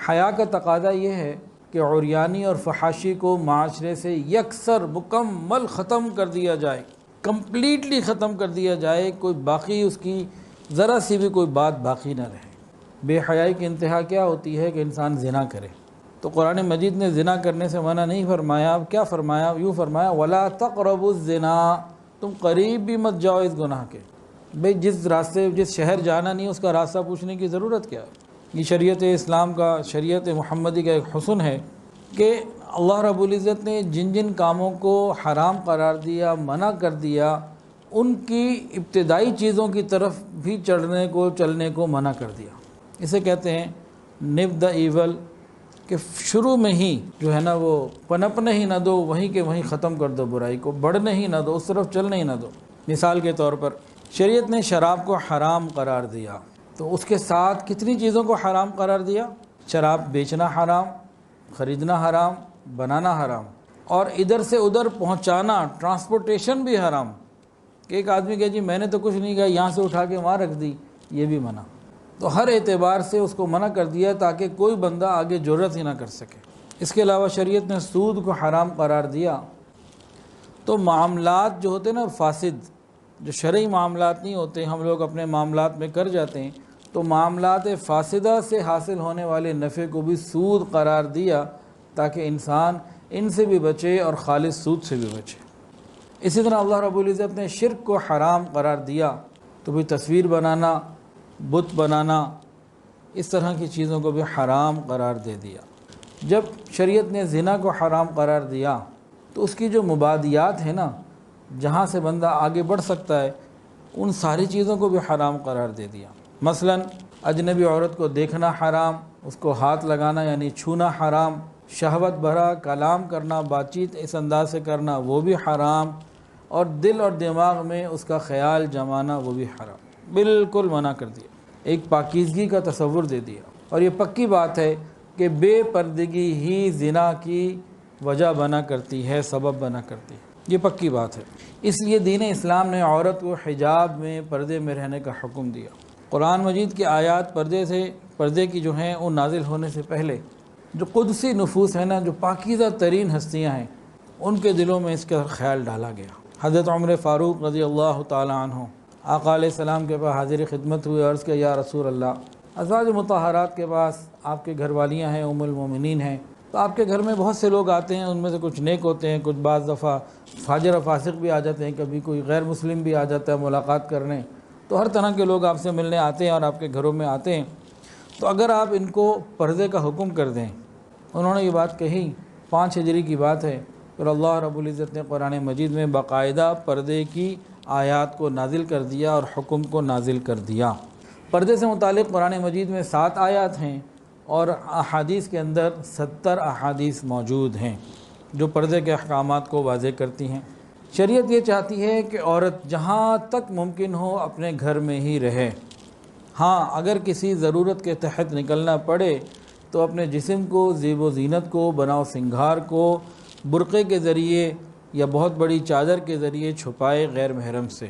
حیا کا تقاضا یہ ہے کہ عریانی اور فحاشی کو معاشرے سے یکسر مکمل ختم کر دیا جائے، کمپلیٹلی ختم کر دیا جائے، کوئی باقی اس کی ذرا سی بھی کوئی بات باقی نہ رہے۔ بے حیائی کی انتہا کیا ہوتی ہے کہ انسان زنا کرے، تو قرآن مجید نے زنا کرنے سے منع نہیں فرمایا، اب کیا فرمایا؟ یوں فرمایا وَلَا تَقْرَبُوا الزِّنَا، تم قریب بھی مت جاؤ اس گناہ کے۔ بھئی جس راستے جس شہر جانا نہیں اس کا راستہ پوچھنے کی ضرورت کیا ہے؟ یہ شریعت اسلام کا، شریعت محمدی کا ایک حسن ہے کہ اللہ رب العزت نے جن جن کاموں کو حرام قرار دیا، منع کر دیا، ان کی ابتدائی چیزوں کی طرف بھی چلنے کو منع کر دیا۔ اسے کہتے ہیں نب دا ایول، کہ شروع میں ہی جو ہے نا وہ پنپنے ہی نہ دو، وہیں کے وہیں ختم کر دو، برائی کو بڑھنے ہی نہ دو، اس طرف چلنے ہی نہ دو۔ مثال کے طور پر شریعت نے شراب کو حرام قرار دیا، تو اس کے ساتھ کتنی چیزوں کو حرام قرار دیا؟ شراب بیچنا حرام، خریدنا حرام، بنانا حرام، اور ادھر سے ادھر پہنچانا، ٹرانسپورٹیشن بھی حرام، کہ ایک آدمی کہے جی میں نے تو کچھ نہیں کہا، یہاں سے اٹھا کے وہاں رکھ دی، یہ بھی منع۔ تو ہر اعتبار سے اس کو منع کر دیا تاکہ کوئی بندہ آگے جرأت ہی نہ کر سکے۔ اس کے علاوہ شریعت نے سود کو حرام قرار دیا۔ تو معاملات جو ہوتے ہیں نا فاسد، جو شرعی معاملات نہیں ہوتے، ہم لوگ اپنے معاملات میں کر جاتے ہیں، تو معاملات فاسدہ سے حاصل ہونے والے نفع کو بھی سود قرار دیا تاکہ انسان ان سے بھی بچے اور خالص سود سے بھی بچے۔ اسی طرح اللہ رب العزت نے شرک کو حرام قرار دیا، تو بھی تصویر بنانا، بت بنانا، اس طرح کی چیزوں کو بھی حرام قرار دے دیا۔ جب شریعت نے زنا کو حرام قرار دیا تو اس کی جو مبادیات ہیں نا، جہاں سے بندہ آگے بڑھ سکتا ہے، ان ساری چیزوں کو بھی حرام قرار دے دیا۔ مثلا اجنبی عورت کو دیکھنا حرام، اس کو ہاتھ لگانا یعنی چھونا حرام، شہوت بھرا کلام کرنا، بات چیت اس انداز سے کرنا وہ بھی حرام، اور دل اور دماغ میں اس کا خیال جمانا وہ بھی حرام، بالکل منع کر دیا، ایک پاکیزگی کا تصور دے دیا۔ اور یہ پکی بات ہے کہ بے پردگی ہی زنا کی وجہ بنا کرتی ہے، سبب بنا کرتی ہے، یہ پکی بات ہے۔ اس لیے دین اسلام نے عورت کو حجاب میں، پردے میں رہنے کا حکم دیا۔ قرآن مجید کی آیات پردے کی جو ہیں وہ نازل ہونے سے پہلے جو قدسی نفوس ہیں نا، جو پاکیزہ ترین ہستیاں ہیں، ان کے دلوں میں اس کا خیال ڈالا گیا۔ حضرت عمر فاروق رضی اللہ تعالی عنہ آقا علیہ السلام کے پاس حاضر خدمت ہوئے، عرض کیا یا رسول اللہ، ازواج مطہرات کے پاس آپ کے گھر والیاں ہیں، ام المومنین ہیں، تو آپ کے گھر میں بہت سے لوگ آتے ہیں، ان میں سے کچھ نیک ہوتے ہیں، کچھ بعض دفعہ فاجر و فاسق بھی آ جاتے ہیں، کبھی کوئی غیر مسلم بھی آ جاتا ہے ملاقات کرنے، تو ہر طرح کے لوگ آپ سے ملنے آتے ہیں اور آپ کے گھروں میں آتے ہیں، تو اگر آپ ان کو پردے کا حکم کر دیں۔ انہوں نے یہ بات کہی، 5 ہجری کی بات ہے، پھر اللہ رب العزت نے قرآن مجید میں باقاعدہ پردے کی آیات کو نازل کر دیا اور حکم کو نازل کر دیا۔ پردے سے متعلق قرآن مجید میں 7 آیات ہیں، اور احادیث کے اندر 70 احادیث موجود ہیں جو پردے کے احکامات کو واضح کرتی ہیں۔ شریعت یہ چاہتی ہے کہ عورت جہاں تک ممکن ہو اپنے گھر میں ہی رہے، ہاں اگر کسی ضرورت کے تحت نکلنا پڑے تو اپنے جسم کو، زیب و زینت کو، بناؤ سنگھار کو برقعے کے ذریعے یا بہت بڑی چادر کے ذریعے چھپائے غیر محرم سے۔